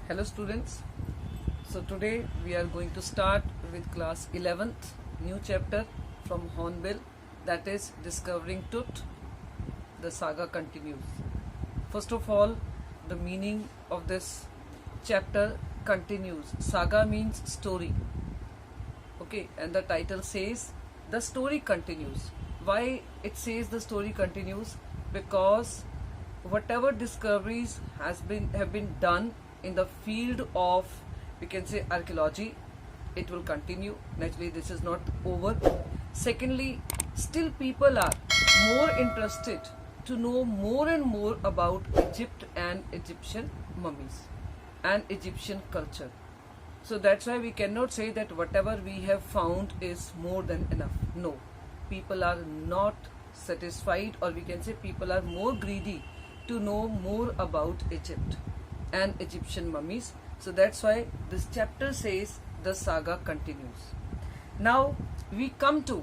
Hello students. So today we are going to start with class 11th new chapter from Hornbill, that is Discovering Tut. The saga continues. First of all, the meaning of this chapter continues. Saga means story. Okay, and the title says the story continues. Why it says the story continues? Because whatever discoveries have been done in the field of, we can say, archaeology, it will continue. Naturally, this is not over. Secondly, still people are more interested to know more and more about Egypt and Egyptian mummies and Egyptian culture. So that's why we cannot say that whatever we have found is more than enough. No, people are not satisfied, or we can say people are more greedy to know more about Egypt and Egyptian mummies. So that's why this chapter says the saga continues. Now we come to,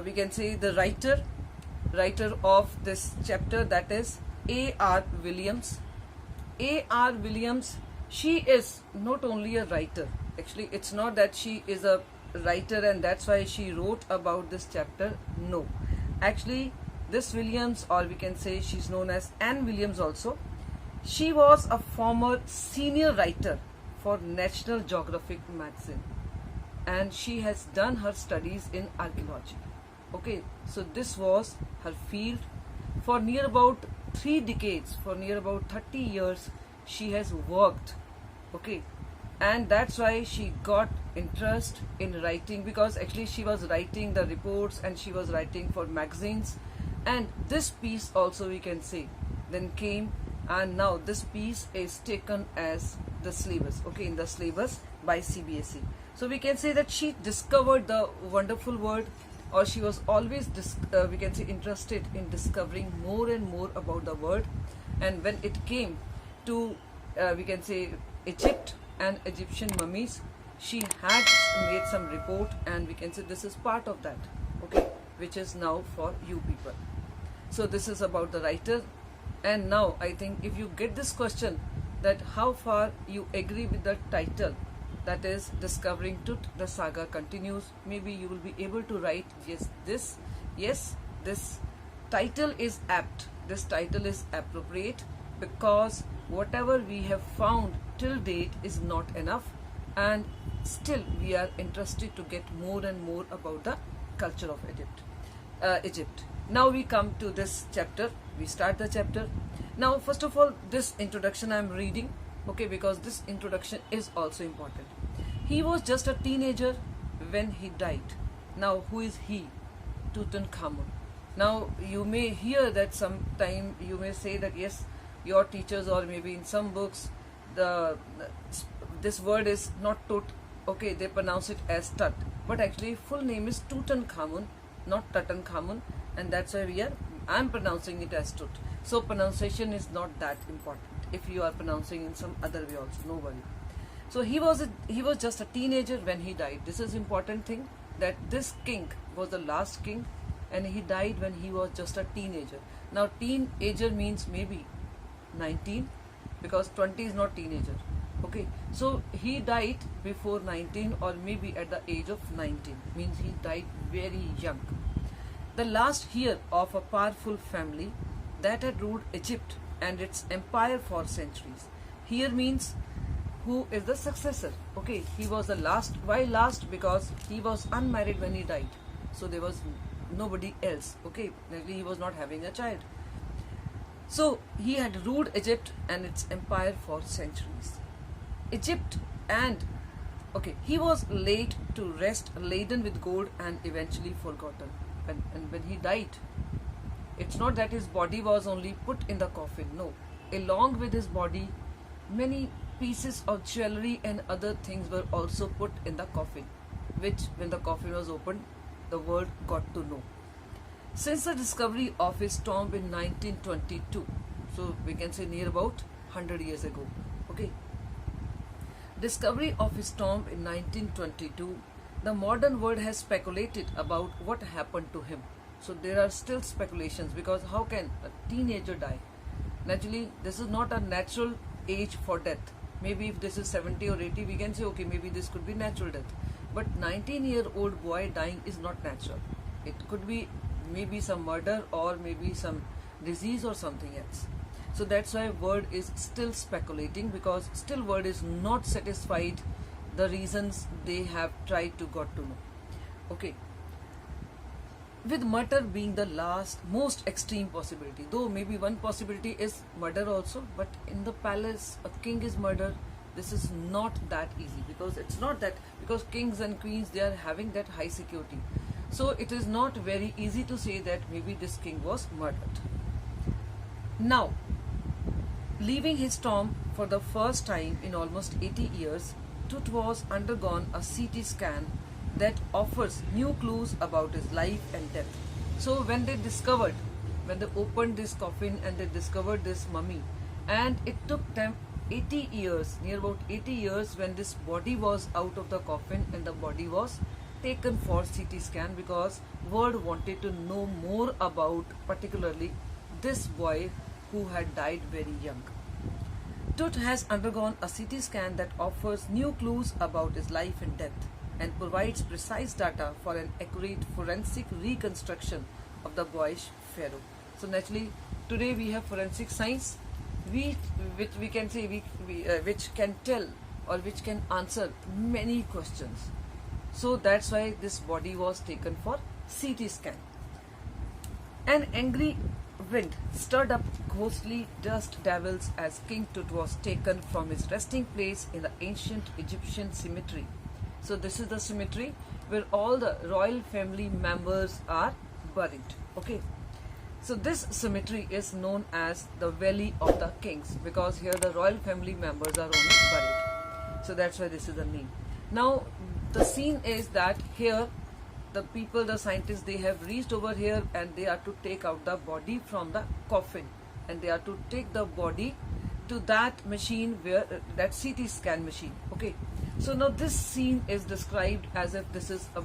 we can say, the writer of this chapter, that is A.R. Williams. A.R. Williams, she is not only a writer. Actually, it's not that she is a writer and that's why she wrote about this chapter. No. Actually, this Williams, or we can say she's known as Anne Williams also, she was a former senior writer for National Geographic magazine, and she has done her studies in archaeology. Okay, so this was her field. For near about 3 decades, for near about 30 years, she has worked. Okay, and that's why she got interest in writing, because actually she was writing the reports and she was writing for magazines. And this piece also, we can say, then came, and now this piece is taken as the syllabus, okay, in the syllabus by CBSE. So we can say that she discovered the wonderful world, or she was always we can say interested in discovering more and more about the world. And when it came to, we can say, Egypt and Egyptian mummies, she had made some report, and we can say this is part of that, okay, which is now for you people. So this is about the writer. And now I think if you get this question, that how far you agree with the title, that is Discovering Tut, the saga continues, maybe you will be able to write yes, this title is apt, this title is appropriate, because whatever we have found till date is not enough, and still we are interested to get more and more about the culture of Egypt. Now we come to this chapter. We start the chapter. Now, first of all, this introduction I am reading, okay, because this introduction is also important. He was just a teenager when he died. Now, who is he? Tutankhamun. Now, you may hear that sometime, you may say that yes, your teachers, or maybe in some books, this word is not Tut, okay, they pronounce it as Tut, but actually full name is Tutankhamun, not Tutankhamun, and that's why I'm pronouncing it as Tut. So pronunciation is not that important. If you are pronouncing in some other way also, no worry. So he was just a teenager when he died. This is important thing, that this king was the last king, and he died when he was just a teenager. Now teenager means maybe 19, because 20 is not teenager. Okay, so he died before 19, or maybe at the age of 19, means he died very young. The last heir of a powerful family that had ruled Egypt and its empire for centuries. Heir means who is the successor. Okay, he was the last. Why last? Because he was unmarried when he died, so there was nobody else. Okay, he was not having a child. So he had ruled Egypt and its empire for centuries. Egypt, and okay, he was laid to rest, laden with gold, and eventually forgotten. And when he died, it's not that his body was only put in the coffin. No, along with his body, many pieces of jewelry and other things were also put in the coffin, which when the coffin was opened, the world got to know. Since the discovery of his tomb in 1922, so we can say near about 100 years ago, okay, discovery of his tomb in 1922, the modern world has speculated about what happened to him. So there are still speculations, because how can a teenager die? Naturally, this is not a natural age for death. Maybe if this is 70 or 80, we can say, okay, maybe this could be natural death. But 19-year-old boy dying is not natural. It could be maybe some murder or maybe some disease or something else. So that's why world is still speculating, because still world is not satisfied the reasons they have tried to got to know. Okay. With murder being the last most extreme possibility, though maybe one possibility is murder also, but in the palace a king is murdered. This is not that easy, because it's not that, because kings and queens, they are having that high security. So it is not very easy to say that maybe this king was murdered. Now, leaving his tomb for the first time in almost 80 years, Tut was undergone a CT scan that offers new clues about his life and death. So when they opened this coffin and they discovered this mummy, and it took them 80 years, near about 80 years, when this body was out of the coffin and the body was taken for CT scan, because world wanted to know more about particularly this boy who had died very young. Tut has undergone a CT scan that offers new clues about his life and death, and provides precise data for an accurate forensic reconstruction of the boyish pharaoh. So naturally, today we have forensic science, which we can say which can tell or which can answer many questions. So that's why this body was taken for CT scan. An angry wind stirred up ghostly dust devils as King Tut was taken from his resting place in the ancient Egyptian cemetery. So this is the cemetery where all the royal family members are buried. Okay. So this cemetery is known as the Valley of the Kings, because here the royal family members are only buried. So that's why this is the name. Now the scene is that here the people, the scientists, they have reached over here and they are to take out the body from the coffin, and they are to take the body to that machine where that CT scan machine. Okay. So now this scene is described as if this is a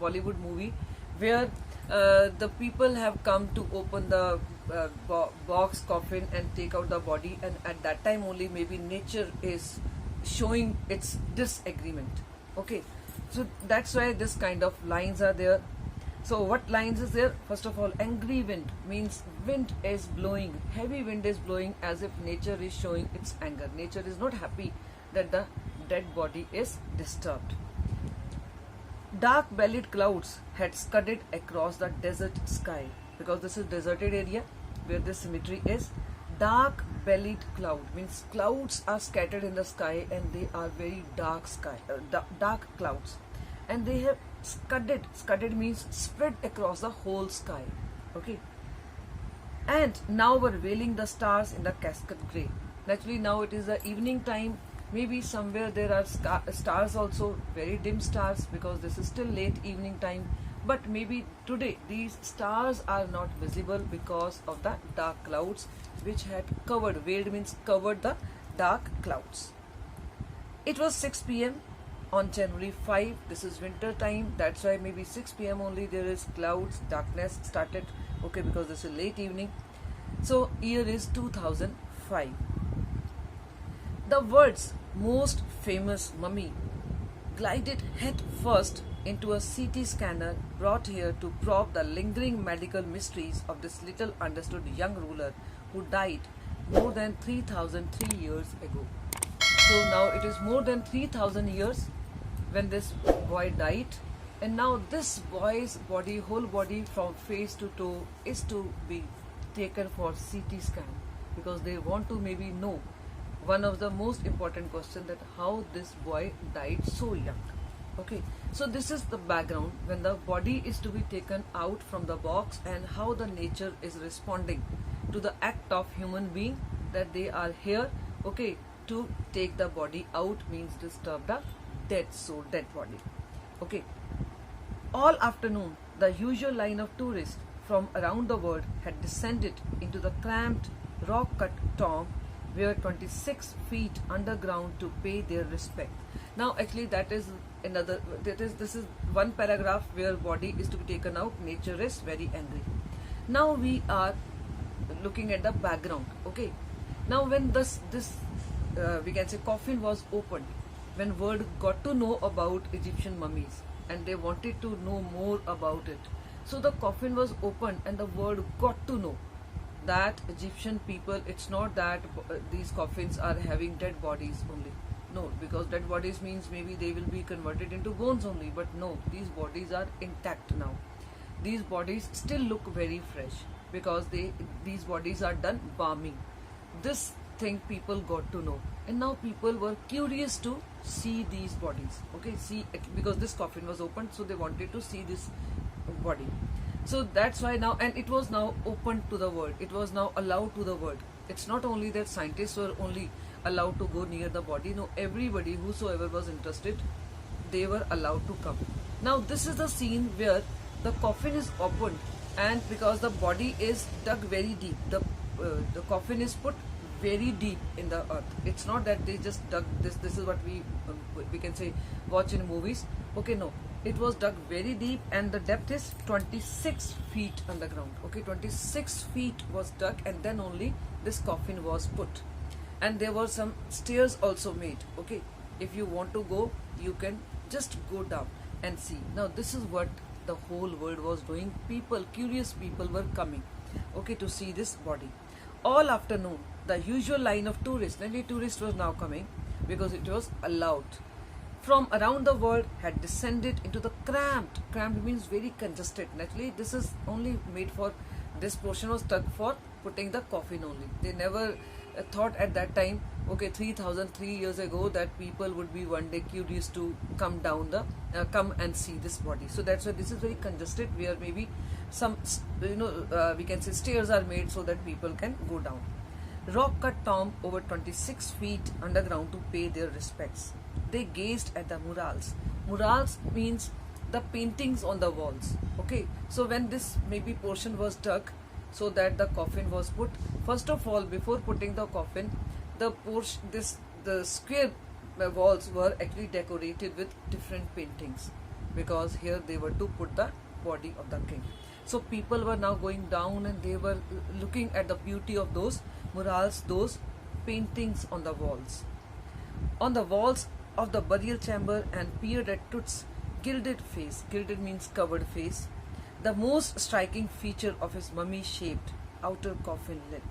Bollywood movie where the people have come to open the box coffin and take out the body, and at that time only maybe nature is showing its disagreement. Okay, so that's why this kind of lines are there. So what lines is there? First of all, angry wind means wind is blowing, heavy wind is blowing, as if nature is showing its anger. Nature is not happy that the dead body is disturbed. Dark-bellied clouds had scudded across the desert sky, because this is deserted area where this cemetery is. Dark-bellied cloud means clouds are scattered in the sky, and they are very dark dark clouds, and they have scudded. Scudded means spread across the whole sky. Okay, and now were veiling the stars in the cascade grey. Naturally, now it is the evening time. Maybe somewhere there are stars also, very dim stars, because this is still late evening time. But maybe today these stars are not visible because of the dark clouds which had covered, veiled means covered, the dark clouds. It was 6 p.m. on January 5. This is winter time. That's why maybe 6 p.m. only there is clouds, darkness started. Okay, because this is late evening. So year is 2005. The world's most famous mummy glided head first into a CT scanner brought here to probe the lingering medical mysteries of this little understood young ruler who died more than 3,003 years ago. So now it is more than 3,000 years when this boy died, and now this boy's body, whole body from face to toe, is to be taken for CT scan, because they want to maybe know one of the most important questions, that how this boy died so young. Okay, so this is the background when the body is to be taken out from the box, and how the nature is responding to the act of human being, that they are here, okay, to take the body out, means disturb the dead soul, dead body. Okay, all afternoon the usual line of tourists from around the world had descended into the cramped rock-cut tomb, where 26 feet underground, to pay their respect. Now actually that is another, this is one paragraph where body is to be taken out, nature is very angry. Now we are looking at the background. Okay, now when this we can say coffin was opened when world got to know about Egyptian mummies and they wanted to know more about it. So the coffin was opened and the world got to know that Egyptian people, it's not that these coffins are having dead bodies only. No, because dead bodies means maybe they will be converted into bones only. But no, these bodies are intact now. These bodies still look very fresh because these bodies are done balming. This thing people got to know, and now people were curious to see these bodies. Okay, see, because this coffin was opened, so they wanted to see this body. So that's why now, and it was now open to the world. It was now allowed to the world. It's not only that scientists were only allowed to go near the body. No, everybody, whosoever was interested, they were allowed to come. Now this is the scene where the coffin is opened, and because the body is dug very deep, the coffin is put very deep in the earth. It's not that they just dug this. This is what we can say watch in movies. Okay, no, it was dug very deep, and the depth is 26 feet underground. Okay, 26 feet was dug, and then only this coffin was put. And there were some stairs also made. Okay, if you want to go, you can just go down and see. Now this is what the whole world was doing. People, curious people were coming, okay, to see this body. All afternoon, the usual line of tourists, many tourists was now coming because it was allowed, from around the world had descended into the cramped means very congested. Naturally, this is only made for, this portion was dug for putting the coffin only. They never thought at that time, okay, 3 years ago, that people would be one day curious to come down the come and see this body. So that's why this is very congested, where maybe some we can say stairs are made so that people can go down. Rock cut tomb over 26 feet underground to pay their respects. They gazed at the murals. Murals means the paintings on the walls. Okay, so when this maybe portion was dug so that the coffin was put, first of all, before putting the coffin, the square walls were actually decorated with different paintings, because here they were to put the body of the king. So people were now going down and they were looking at the beauty of those murals, those paintings on the walls. On the walls of the burial chamber, and peered at Tut's gilded face. Gilded means covered face. The most striking feature of his mummy-shaped outer coffin lid.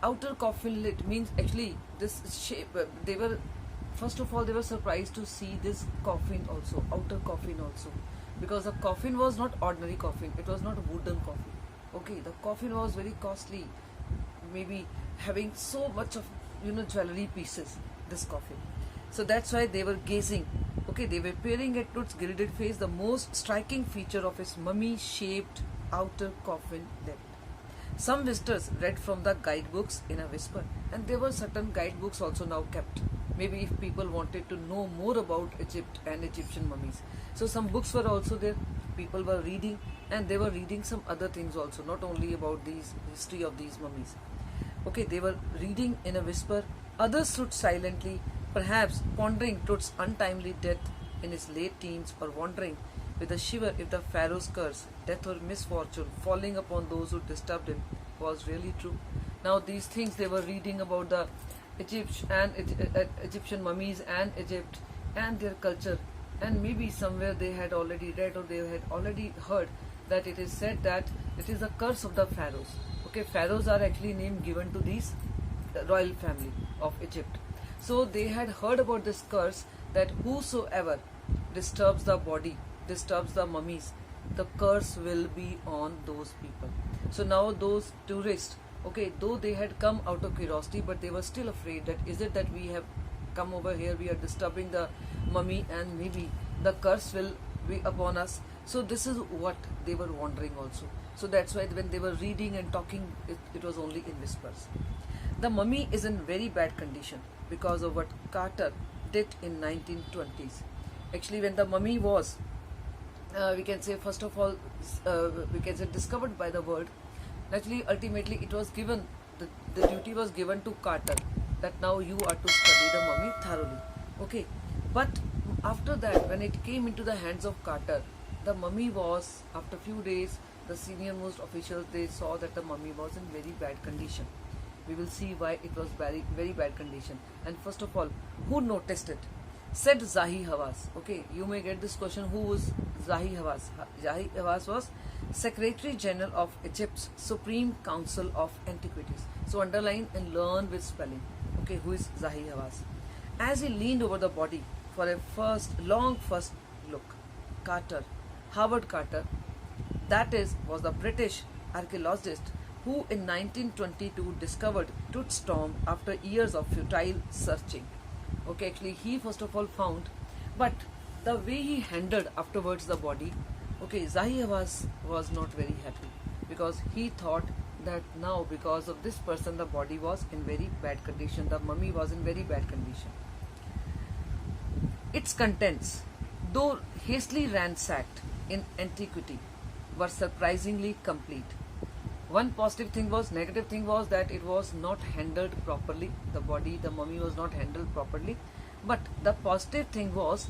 Outer coffin lid means actually this shape. They were, first of all, they were surprised to see this coffin also, outer coffin also, because the coffin was not ordinary coffin. It was not a wooden coffin. Okay, the coffin was very costly, maybe having so much of jewelry pieces. This coffin. So that's why they were gazing. Okay, they were peering at Tut's gilded face, the most striking feature of his mummy-shaped outer coffin lid. Some visitors read from the guidebooks in a whisper, and there were certain guidebooks also now kept. Maybe if people wanted to know more about Egypt and Egyptian mummies. So some books were also there. People were reading, and they were reading some other things also, not only about these history of these mummies. Okay, they were reading in a whisper. Others stood silently, perhaps pondering Tut's untimely death in his late teens, or wondering with a shiver if the pharaoh's curse, death or misfortune falling upon those who disturbed him was really true. Now these things they were reading about the Egyptian mummies and Egypt and their culture, and maybe somewhere they had already read or they had already heard that it is said that it is a curse of the pharaohs. Okay, pharaohs are actually name given to these royal family of Egypt. So they had heard about this curse, that whosoever disturbs the body, disturbs the mummies, the curse will be on those people. So now those tourists, okay, though they had come out of curiosity, but they were still afraid that is it that we have come over here, we are disturbing the mummy, and maybe the curse will be upon us. So this is what they were wondering also. So that's why when they were reading and talking, it was only in whispers. The mummy is in very bad condition because of what Carter did in 1920s. Actually, when the mummy was, we can say first of all, we can say discovered by the world. Naturally, ultimately, it was given, the duty was given to Carter, that now you are to study the mummy thoroughly. Okay, but after that, when it came into the hands of Carter, the mummy was, after few days, the senior most officials, they saw that the mummy was in very bad condition. We will see why it was very, very bad condition. And first of all, who noticed it? Said Zahi Hawass. Okay, you may get this question, who was Zahi Hawass? Zahi Hawass was Secretary General of Egypt's Supreme Council of Antiquities. So underline and learn with spelling. Okay, who is Zahi Hawass? As he leaned over the body for a first look, Howard Carter, was the British archaeologist who in 1922 discovered Tooth's tomb after years of futile searching. Okay, actually he first of all found, but the way he handled afterwards the body, okay, Zahi Hawass was not very happy, because he thought that now because of this person the body was in very bad condition, the mummy was in very bad condition. Its contents, though hastily ransacked in antiquity, were surprisingly complete. One positive thing was, negative thing was that it was not handled properly. The body, the mummy was not handled properly. But the positive thing was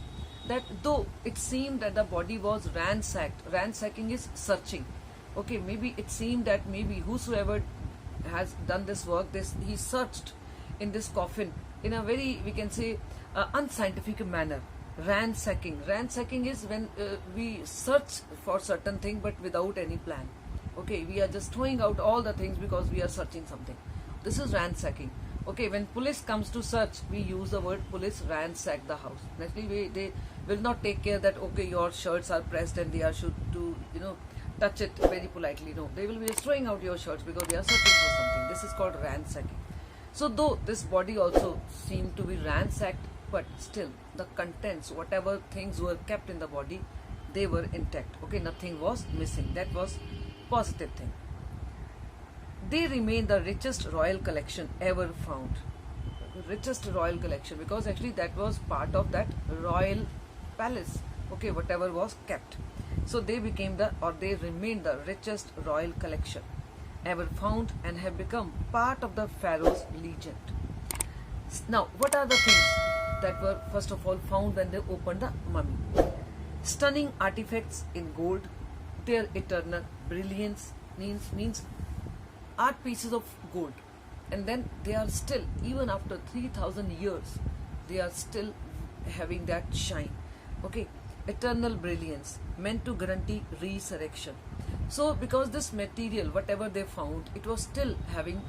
that though it seemed that the body was ransacked, ransacking is searching. Okay, maybe it seemed that maybe whosoever has done this work, he searched in this coffin in a very, we can say, unscientific manner. Ransacking is when we search for certain thing but without any plan. Okay, we are just throwing out all the things because we are searching something. This is ransacking. Okay, when police comes to search, we use the word police ransack the house. Naturally, they will not take care that okay, your shirts are pressed and they are should to touch it very politely. No, they will be just throwing out your shirts because they are searching for something. This is called ransacking. So though this body also seemed to be ransacked, but still the contents, whatever things were kept in the body, they were intact. Okay, nothing was missing. That was positive thing. They remain the richest royal collection ever found. Richest royal collection, because actually that was part of that royal palace. Okay, whatever was kept. So they remained the richest royal collection ever found and have become part of the pharaoh's legend. Now, what are the things that were first of all found when they opened the mummy? Stunning artifacts in gold, their eternal brilliance means art pieces of gold, and then they are still, even after 3,000 years, they are still having that shine. Okay, eternal brilliance, meant to guarantee resurrection. So because this material, whatever they found, it was still having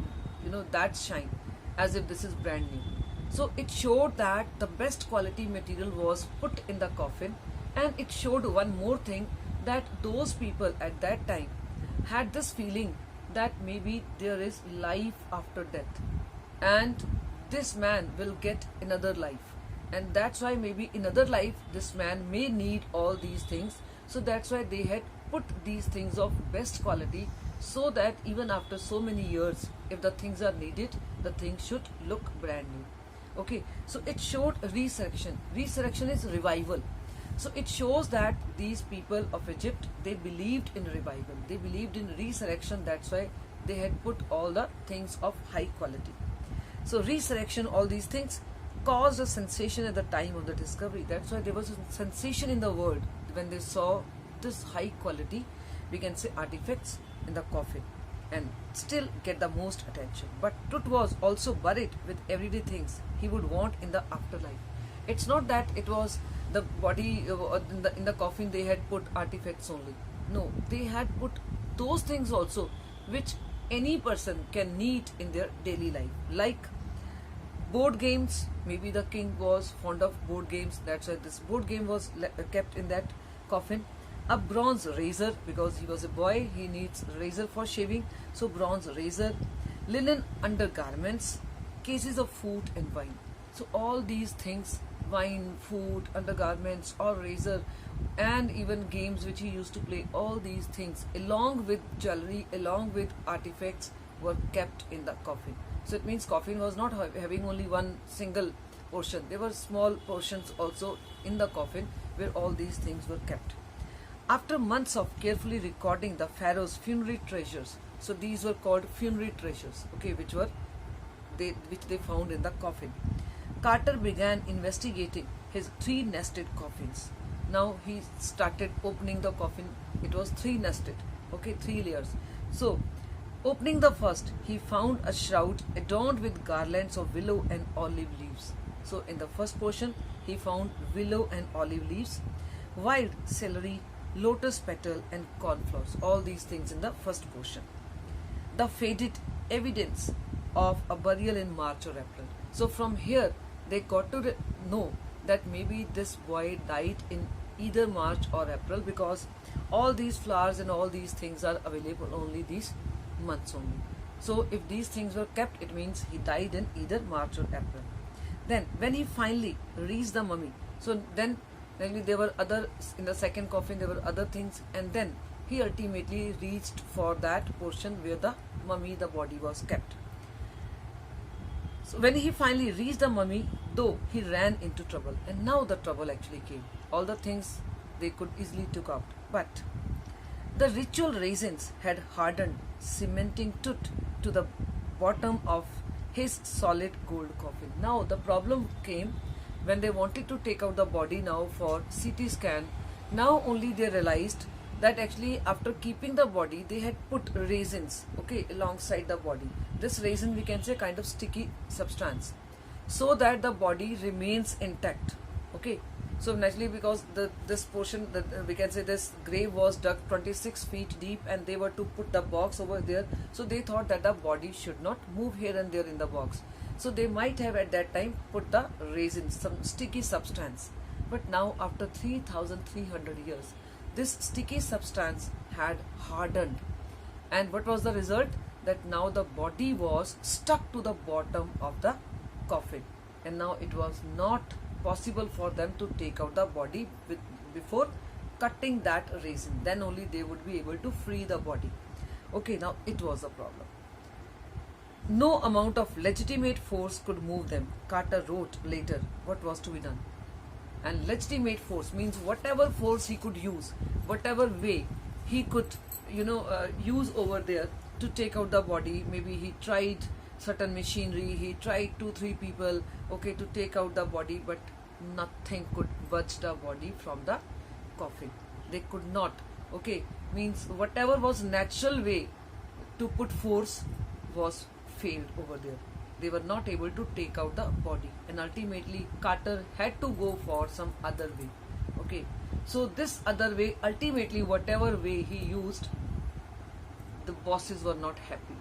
that shine, as if this is brand new. So it showed that the best quality material was put in the coffin, and it showed one more thing, that those people at that time had this feeling that maybe there is life after death, and this man will get another life, and that's why maybe in another life this man may need all these things. So that's why they had put these things of best quality, so that even after so many years, if the things are needed, the things should look brand new. Okay, so it showed resurrection. Resurrection is revival. So it shows that these people of Egypt, they believed in revival, they believed in resurrection. That's why they had put all the things of high quality. So resurrection, all these things caused a sensation at the time of the discovery. That's why there was a sensation in the world when they saw this high quality, we can say, artifacts in the coffin, and still get the most attention. But Tut was also buried with everyday things he would want in the afterlife. It's not that it was the body in the coffin they had put artifacts only. No, they had put those things also which any person can need in their daily life, like board games. Maybe the king was fond of board games, that's why this board game was kept in that coffin. A bronze razor, because he was a boy, he needs razor for shaving, so bronze razor. Linen undergarments, cases of food and wine. So all these things, wine, food, undergarments or razor, and even games which he used to play, all these things along with jewelry, along with artifacts, were kept in the coffin. So it means coffin was not having only one single portion. There were small portions also in the coffin where all these things were kept. After months of carefully recording the pharaoh's funerary treasures, so these were called funerary treasures, okay, which they found in the coffin, Carter began investigating his 3 nested coffins. Now he started opening the coffin. It was 3 nested, okay, 3 layers. So Opening the first, he found a shroud adorned with garlands of willow and olive leaves. So in the first portion, he found willow and olive leaves, wild celery, lotus petal and cornflowers. All these things in the first portion. The faded evidence of a burial in March or April. So from here, they got to know that maybe this boy died in either March or April, because all these flowers and all these things are available only these months only. So if these things were kept, it means he died in either March or April. Then when he finally reached the mummy, so then there were other, in the second coffin there were other things, and then he ultimately reached for that portion where the mummy, the body was kept. So when he finally reached the mummy, though he ran into trouble, and now the trouble actually came. All the things they could easily took out, but the ritual raisins had hardened, cementing Tut to the bottom of his solid gold coffin. Now the problem came when they wanted to take out the body now for CT scan. Now only they realized that actually after keeping the body, they had put raisins, okay, alongside the body. This raisin, we can say, kind of sticky substance, so that the body remains intact, okay. So naturally, because this portion, we can say this grave was dug 26 feet deep, and they were to put the box over there, so they thought that the body should not move here and there in the box. So they might have at that time put the resin, some sticky substance. But now after 3,300 years, this sticky substance had hardened, and what was the result? That now the body was stuck to the bottom of the coffin, and now it was not possible for them to take out the body before cutting that resin. Then only they would be able to free the body. Okay, now it was a problem. No amount of legitimate force could move them. Carter wrote later what was to be done. And legitimate force means whatever force he could use, whatever way he could, use over there to take out the body. Maybe he tried certain machinery, he tried 2-3 people, okay, to take out the body, but nothing could budge the body from the coffin. They could not, okay, means whatever was natural way to put force was failed over there. They were not able to take out the body, and ultimately Carter had to go for some other way, okay. So this other way, ultimately whatever way he used, the bosses were not happy,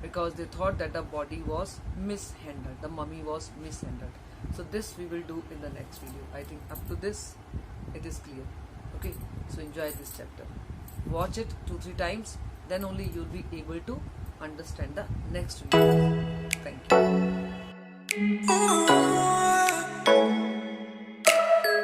because they thought that the body was mishandled, the mummy was mishandled. So this we will do in the next video. I think up to this it is clear, okay. So enjoy this chapter, watch it 2-3 times, then only you'll be able to understand the next video. Thank you.